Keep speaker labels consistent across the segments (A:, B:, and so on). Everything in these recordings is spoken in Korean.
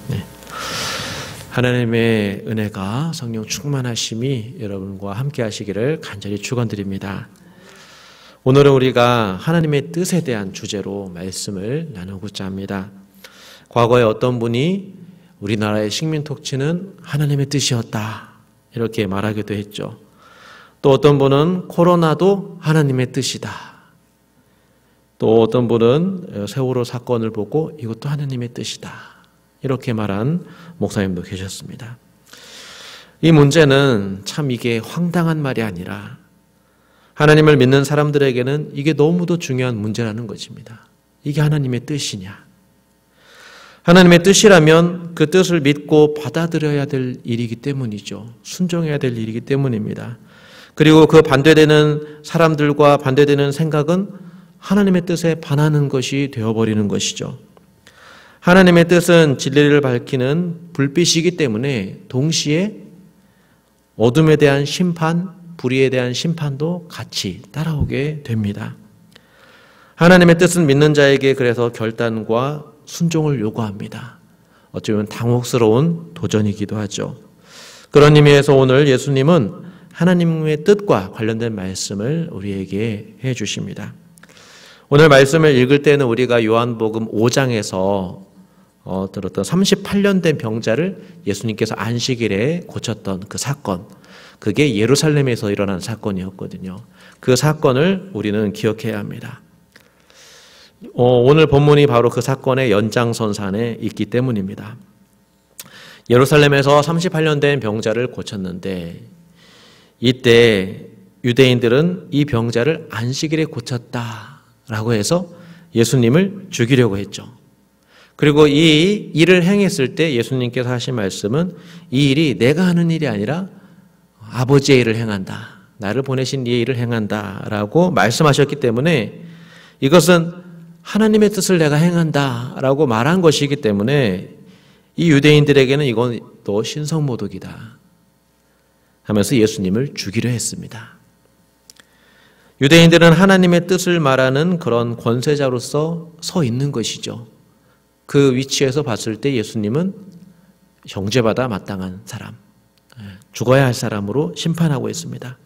A: 네. 하나님의 은혜가 성령 충만하심이 여러분과 함께 하시기를 간절히 축원드립니다. 오늘은 우리가 하나님의 뜻에 대한 주제로 말씀을 나누고자 합니다. 과거에 어떤 분이 우리나라의 식민통치는 하나님의 뜻이었다 이렇게 말하기도 했죠. 또 어떤 분은 코로나도 하나님의 뜻이다. 또 어떤 분은 세월호 사건을 보고 이것도 하나님의 뜻이다 이렇게 말한 목사님도 계셨습니다. 이 문제는 참 이게 황당한 말이 아니라 하나님을 믿는 사람들에게는 이게 너무도 중요한 문제라는 것입니다. 이게 하나님의 뜻이냐? 하나님의 뜻이라면 그 뜻을 믿고 받아들여야 될 일이기 때문이죠. 순종해야 될 일이기 때문입니다. 그리고 그 반대되는 사람들과 반대되는 생각은 하나님의 뜻에 반하는 것이 되어버리는 것이죠. 하나님의 뜻은 진리를 밝히는 불빛이기 때문에 동시에 어둠에 대한 심판, 불의에 대한 심판도 같이 따라오게 됩니다. 하나님의 뜻은 믿는 자에게 그래서 결단과 순종을 요구합니다. 어쩌면 당혹스러운 도전이기도 하죠. 그런 의미에서 오늘 예수님은 하나님의 뜻과 관련된 말씀을 우리에게 해 주십니다. 오늘 말씀을 읽을 때는 우리가 요한복음 5장에서 들었던 38년 된 병자를 예수님께서 안식일에 고쳤던 그 사건, 그게 예루살렘에서 일어난 사건이었거든요. 그 사건을 우리는 기억해야 합니다. 오늘 본문이 바로 그 사건의 연장선상에 있기 때문입니다. 예루살렘에서 38년 된 병자를 고쳤는데 이때 유대인들은 이 병자를 안식일에 고쳤다라고 해서 예수님을 죽이려고 했죠. 그리고 이 일을 행했을 때 예수님께서 하신 말씀은 이 일이 내가 하는 일이 아니라 아버지의 일을 행한다. 나를 보내신 이의 일을 행한다 라고 말씀하셨기 때문에 이것은 하나님의 뜻을 내가 행한다 라고 말한 것이기 때문에 이 유대인들에게는 이건 또 신성모독이다 하면서 예수님을 죽이려 했습니다. 유대인들은 하나님의 뜻을 말하는 그런 권세자로서 서 있는 것이죠. 그 위치에서 봤을 때 예수님은 정죄받아 마땅한 사람, 죽어야 할 사람으로 심판하고 있습니다.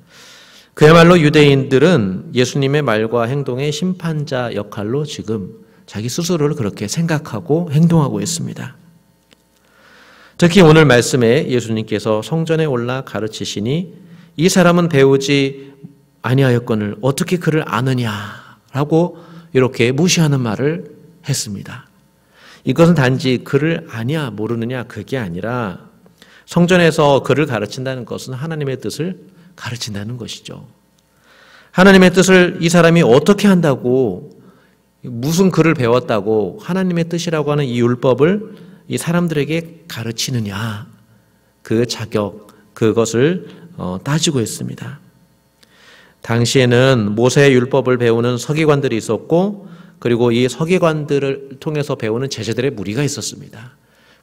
A: 그야말로 유대인들은 예수님의 말과 행동의 심판자 역할로 지금 자기 스스로를 그렇게 생각하고 행동하고 있습니다. 특히 오늘 말씀에 예수님께서 성전에 올라 가르치시니 이 사람은 배우지 아니하였거늘 어떻게 그를 아느냐라고 이렇게 무시하는 말을 했습니다. 이것은 단지 그를 아냐 모르느냐 그게 아니라 성전에서 그를 가르친다는 것은 하나님의 뜻을 가르친다는 것이죠. 하나님의 뜻을 이 사람이 어떻게 한다고 무슨 글을 배웠다고 하나님의 뜻이라고 하는 이 율법을 이 사람들에게 가르치느냐 그 자격 그것을 따지고 있습니다. 당시에는 모세의 율법을 배우는 서기관들이 있었고 그리고 이 서기관들을 통해서 배우는 제자들의 무리가 있었습니다.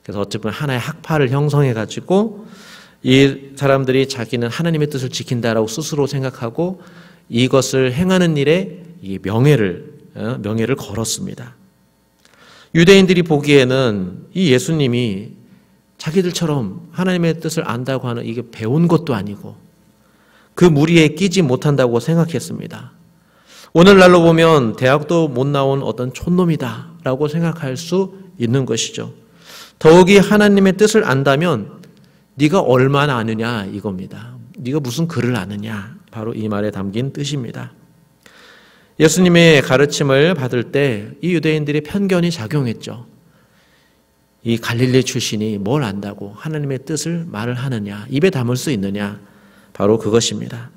A: 그래서 어쨌든 하나의 학파를 형성해가지고 이 사람들이 자기는 하나님의 뜻을 지킨다라고 스스로 생각하고 이것을 행하는 일에 명예를 걸었습니다. 유대인들이 보기에는 이 예수님이 자기들처럼 하나님의 뜻을 안다고 하는 이게 배운 것도 아니고 그 무리에 끼지 못한다고 생각했습니다. 오늘날로 보면 대학도 못 나온 어떤 촌놈이다라고 생각할 수 있는 것이죠. 더욱이 하나님의 뜻을 안다면 네가 얼마나 아느냐 이겁니다. 네가 무슨 글을 아느냐 바로 이 말에 담긴 뜻입니다. 예수님의 가르침을 받을 때 이 유대인들의 편견이 작용했죠. 이 갈릴리 출신이 뭘 안다고 하나님의 뜻을 말을 하느냐 입에 담을 수 있느냐 바로 그것입니다.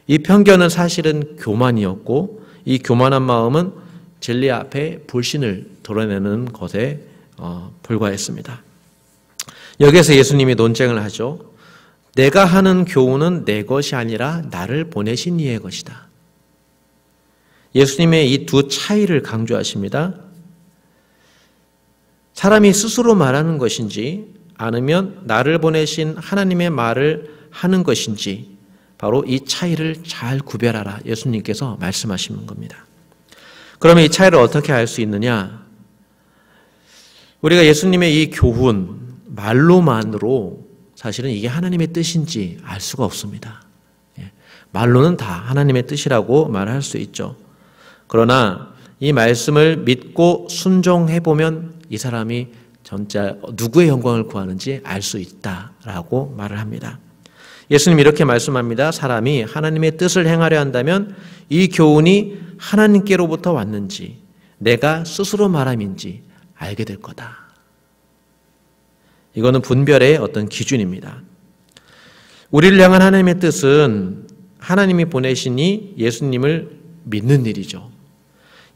A: 이 편견은 사실은 교만이었고 이 교만한 마음은 진리 앞에 불신을 드러내는 것에 불과했습니다. 여기에서 예수님이 논쟁을 하죠. 내가 하는 교훈은 내 것이 아니라 나를 보내신 이의 것이다. 예수님의 이 두 차이를 강조하십니다. 사람이 스스로 말하는 것인지 아니면 나를 보내신 하나님의 말을 하는 것인지 바로 이 차이를 잘 구별하라 예수님께서 말씀하시는 겁니다. 그러면 이 차이를 어떻게 알 수 있느냐? 우리가 예수님의 이 교훈, 말로만으로 사실은 이게 하나님의 뜻인지 알 수가 없습니다. 말로는 다 하나님의 뜻이라고 말할 수 있죠. 그러나 이 말씀을 믿고 순종해보면 이 사람이 진짜 누구의 영광을 구하는지 알 수 있다라고 말을 합니다. 예수님 이렇게 말씀합니다. 사람이 하나님의 뜻을 행하려 한다면 이 교훈이 하나님께로부터 왔는지 내가 스스로 말함인지 알게 될 거다. 이거는 분별의 어떤 기준입니다. 우리를 향한 하나님의 뜻은 하나님이 보내시니 예수님을 믿는 일이죠.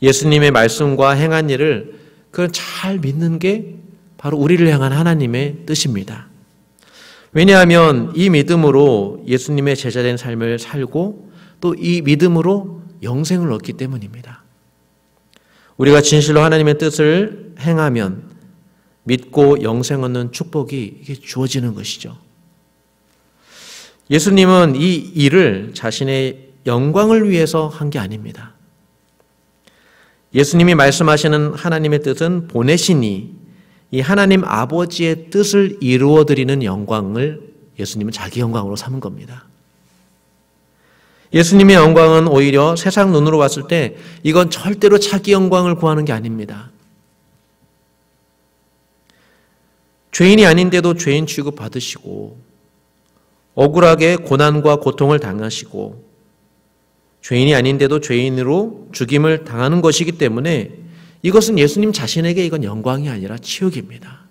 A: 예수님의 말씀과 행한 일을 그걸 잘 믿는 게 바로 우리를 향한 하나님의 뜻입니다. 왜냐하면 이 믿음으로 예수님의 제자된 삶을 살고 또 이 믿음으로 영생을 얻기 때문입니다. 우리가 진실로 하나님의 뜻을 행하면 믿고 영생 얻는 축복이 이게 주어지는 것이죠. 예수님은 이 일을 자신의 영광을 위해서 한 게 아닙니다. 예수님이 말씀하시는 하나님의 뜻은 보내시니 이 하나님 아버지의 뜻을 이루어드리는 영광을 예수님은 자기 영광으로 삼은 겁니다. 예수님의 영광은 오히려 세상 눈으로 봤을 때 이건 절대로 자기 영광을 구하는 게 아닙니다. 죄인이 아닌데도 죄인 취급 받으시고 억울하게 고난과 고통을 당하시고 죄인이 아닌데도 죄인으로 죽임을 당하는 것이기 때문에 이것은 예수님 자신에게 이건 영광이 아니라 치욕입니다.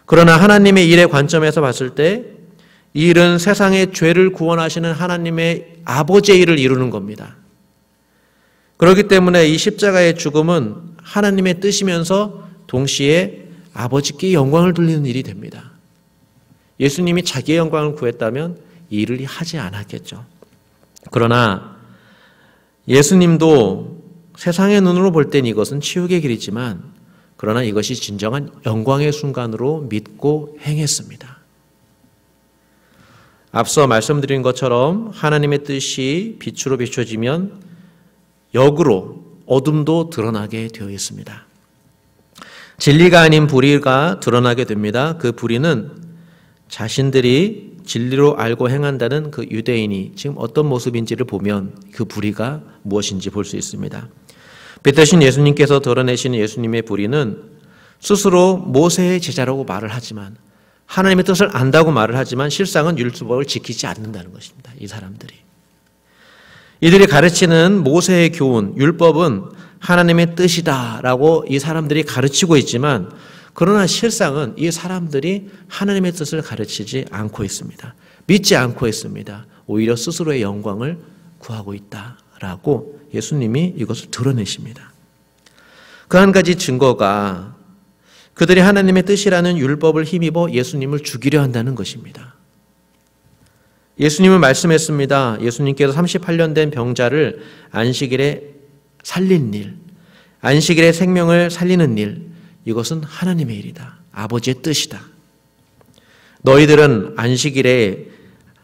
A: 그러나 하나님의 일의 관점에서 봤을 때 이 일은 세상의 죄를 구원하시는 하나님의 아버지의 일을 이루는 겁니다. 그렇기 때문에 이 십자가의 죽음은 하나님의 뜻이면서 동시에 아버지께 영광을 돌리는 일이 됩니다. 예수님이 자기의 영광을 구했다면 이 일을 하지 않았겠죠. 그러나 예수님도 세상의 눈으로 볼 땐 이것은 치욕의 길이지만 그러나 이것이 진정한 영광의 순간으로 믿고 행했습니다. 앞서 말씀드린 것처럼 하나님의 뜻이 빛으로 비춰지면 역으로 어둠도 드러나게 되어 있습니다. 진리가 아닌 불의가 드러나게 됩니다. 그 불의는 자신들이 진리로 알고 행한다는 그 유대인이 지금 어떤 모습인지를 보면 그 불의가 무엇인지 볼 수 있습니다. 빛되신 예수님께서 드러내시는 예수님의 불의는 스스로 모세의 제자라고 말을 하지만 하나님의 뜻을 안다고 말을 하지만 실상은 율법을 지키지 않는다는 것입니다. 이 사람들이. 이들이 가르치는 모세의 교훈, 율법은 하나님의 뜻이다라고 이 사람들이 가르치고 있지만 그러나 실상은 이 사람들이 하나님의 뜻을 가르치지 않고 있습니다. 믿지 않고 있습니다. 오히려 스스로의 영광을 구하고 있다라고 예수님이 이것을 드러내십니다. 그 한 가지 증거가 그들이 하나님의 뜻이라는 율법을 힘입어 예수님을 죽이려 한다는 것입니다. 예수님은 말씀했습니다. 예수님께서 38년 된 병자를 안식일에 살린 일, 안식일에 생명을 살리는 일, 이것은 하나님의 일이다. 아버지의 뜻이다. 너희들은 안식일에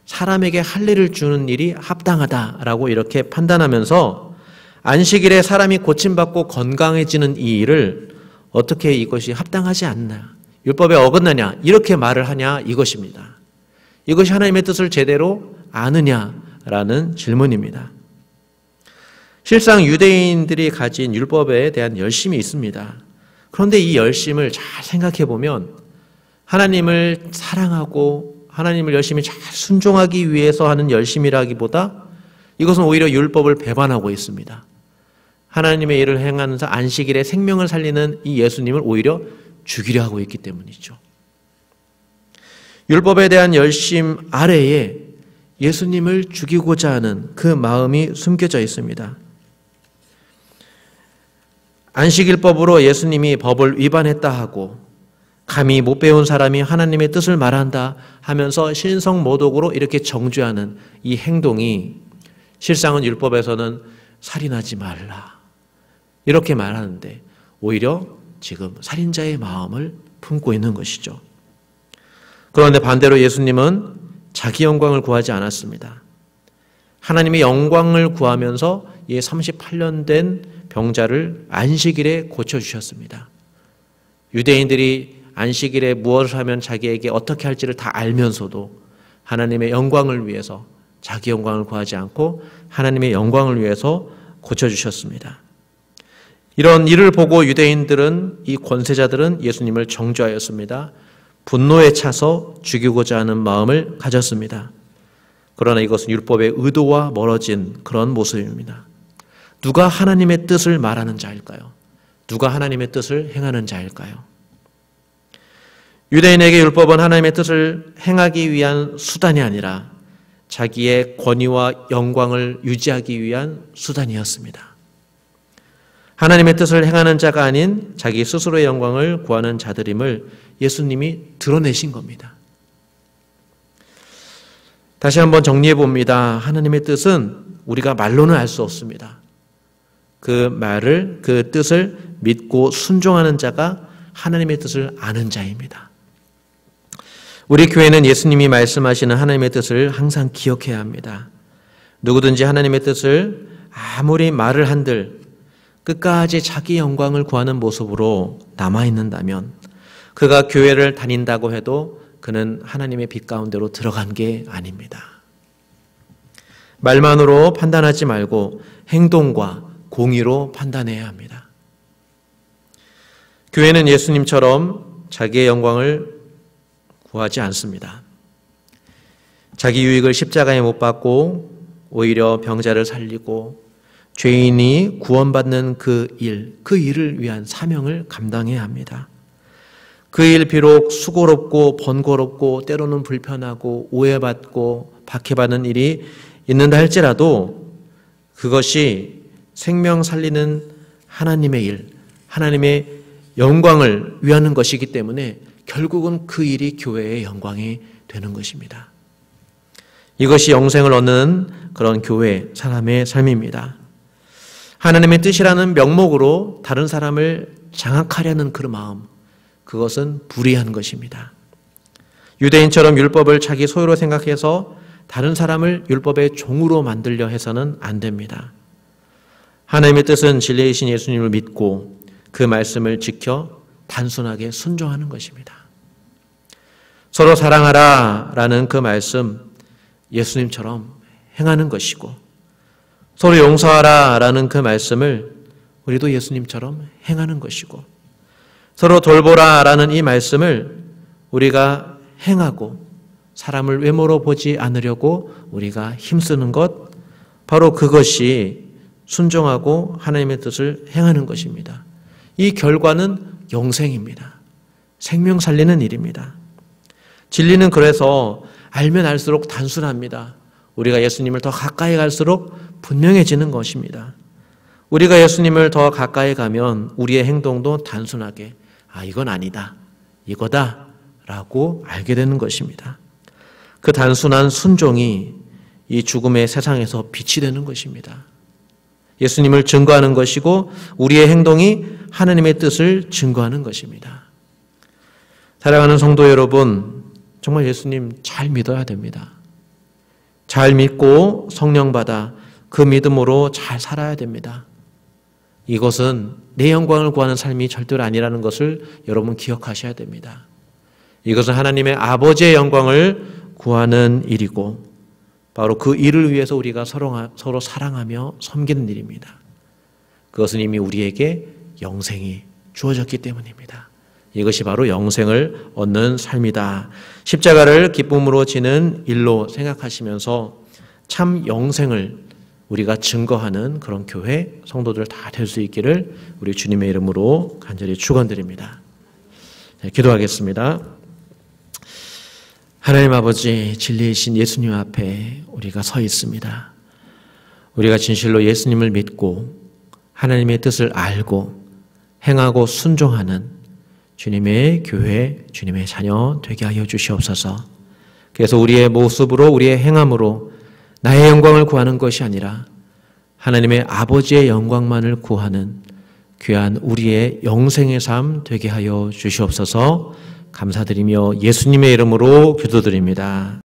A: 사람에게 할례를 주는 일이 합당하다라고 이렇게 판단하면서 안식일에 사람이 고침받고 건강해지는 이 일을 어떻게 이것이 합당하지 않나, 율법에 어긋나냐 이렇게 말을 하냐 이것입니다. 이것이 하나님의 뜻을 제대로 아느냐라는 질문입니다. 실상 유대인들이 가진 율법에 대한 열심이 있습니다. 그런데 이 열심을 잘 생각해 보면 하나님을 사랑하고 하나님을 열심히 잘 순종하기 위해서 하는 열심이라기보다 이것은 오히려 율법을 배반하고 있습니다. 하나님의 일을 행하면서 안식일에 생명을 살리는 이 예수님을 오히려 죽이려 하고 있기 때문이죠. 율법에 대한 열심 아래에 예수님을 죽이고자 하는 그 마음이 숨겨져 있습니다. 안식일법으로 예수님이 법을 위반했다 하고 감히 못 배운 사람이 하나님의 뜻을 말한다 하면서 신성모독으로 이렇게 정죄하는 이 행동이 실상은 율법에서는 살인하지 말라 이렇게 말하는데 오히려 지금 살인자의 마음을 품고 있는 것이죠. 그런데 반대로 예수님은 자기 영광을 구하지 않았습니다. 하나님의 영광을 구하면서 이 38년 된 병자를 안식일에 고쳐주셨습니다. 유대인들이 안식일에 무엇을 하면 자기에게 어떻게 할지를 다 알면서도 하나님의 영광을 위해서 자기 영광을 구하지 않고 하나님의 영광을 위해서 고쳐주셨습니다. 이런 일을 보고 유대인들은, 이 권세자들은 예수님을 정죄하였습니다. 분노에 차서 죽이고자 하는 마음을 가졌습니다. 그러나 이것은 율법의 의도와 멀어진 그런 모습입니다. 누가 하나님의 뜻을 말하는 자일까요? 누가 하나님의 뜻을 행하는 자일까요? 유대인에게 율법은 하나님의 뜻을 행하기 위한 수단이 아니라 자기의 권위와 영광을 유지하기 위한 수단이었습니다. 하나님의 뜻을 행하는 자가 아닌 자기 스스로의 영광을 구하는 자들임을 예수님이 드러내신 겁니다. 다시 한번 정리해 봅니다. 하나님의 뜻은 우리가 말로는 알 수 없습니다. 그 뜻을 믿고 순종하는 자가 하나님의 뜻을 아는 자입니다. 우리 교회는 예수님이 말씀하시는 하나님의 뜻을 항상 기억해야 합니다. 누구든지 하나님의 뜻을 아무리 말을 한들 끝까지 자기 영광을 구하는 모습으로 남아있는다면 그가 교회를 다닌다고 해도 그는 하나님의 빛 가운데로 들어간 게 아닙니다. 말만으로 판단하지 말고 행동과 공의로 판단해야 합니다. 교회는 예수님처럼 자기의 영광을 구하지 않습니다. 자기 유익을 십자가에 못 박고 오히려 병자를 살리고 죄인이 구원받는 그 일을 위한 사명을 감당해야 합니다. 그 일 비록 수고롭고 번거롭고 때로는 불편하고 오해받고 박해받는 일이 있는다 할지라도 그것이 생명 살리는 하나님의 일, 하나님의 영광을 위하는 것이기 때문에 결국은 그 일이 교회의 영광이 되는 것입니다. 이것이 영생을 얻는 그런 교회 사람의 삶입니다. 하나님의 뜻이라는 명목으로 다른 사람을 장악하려는 그 마음, 그것은 불의한 것입니다. 유대인처럼 율법을 자기 소유로 생각해서 다른 사람을 율법의 종으로 만들려 해서는 안 됩니다. 하나님의 뜻은 진리이신 예수님을 믿고 그 말씀을 지켜 단순하게 순종하는 것입니다. 서로 사랑하라 라는 그 말씀 예수님처럼 행하는 것이고 서로 용서하라 라는 그 말씀을 우리도 예수님처럼 행하는 것이고 서로 돌보라 라는 이 말씀을 우리가 행하고 사람을 외모로 보지 않으려고 우리가 힘쓰는 것, 바로 그것이 순종하고 하나님의 뜻을 행하는 것입니다. 이 결과는 영생입니다. 생명 살리는 일입니다. 진리는 그래서 알면 알수록 단순합니다. 우리가 예수님을 더 가까이 갈수록 분명해지는 것입니다. 우리가 예수님을 더 가까이 가면 우리의 행동도 단순하게 이건 아니다, 이거다 라고 알게 되는 것입니다. 그 단순한 순종이 이 죽음의 세상에서 빛이 되는 것입니다. 예수님을 증거하는 것이고 우리의 행동이 하나님의 뜻을 증거하는 것입니다. 사랑하는 성도 여러분, 정말 예수님 잘 믿어야 됩니다. 잘 믿고 성령 받아 그 믿음으로 잘 살아야 됩니다. 이것은 내 영광을 구하는 삶이 절대로 아니라는 것을 여러분 기억하셔야 됩니다. 이것은 하나님의 아버지의 영광을 구하는 일이고 바로 그 일을 위해서 우리가 서로 사랑하며 섬기는 일입니다. 그것은 이미 우리에게 영생이 주어졌기 때문입니다. 이것이 바로 영생을 얻는 삶이다. 십자가를 기쁨으로 지는 일로 생각하시면서 참 영생을 우리가 증거하는 그런 교회 성도들 다 될 수 있기를 우리 주님의 이름으로 간절히 축원드립니다. 기도하겠습니다. 하나님 아버지, 진리이신 예수님 앞에 우리가 서 있습니다. 우리가 진실로 예수님을 믿고 하나님의 뜻을 알고 행하고 순종하는 주님의 교회, 주님의 자녀 되게 하여 주시옵소서. 그래서 우리의 모습으로, 우리의 행함으로 나의 영광을 구하는 것이 아니라 하나님의 아버지의 영광만을 구하는 귀한 우리의 영생의 삶 되게 하여 주시옵소서. 감사드리며 예수님의 이름으로 기도드립니다.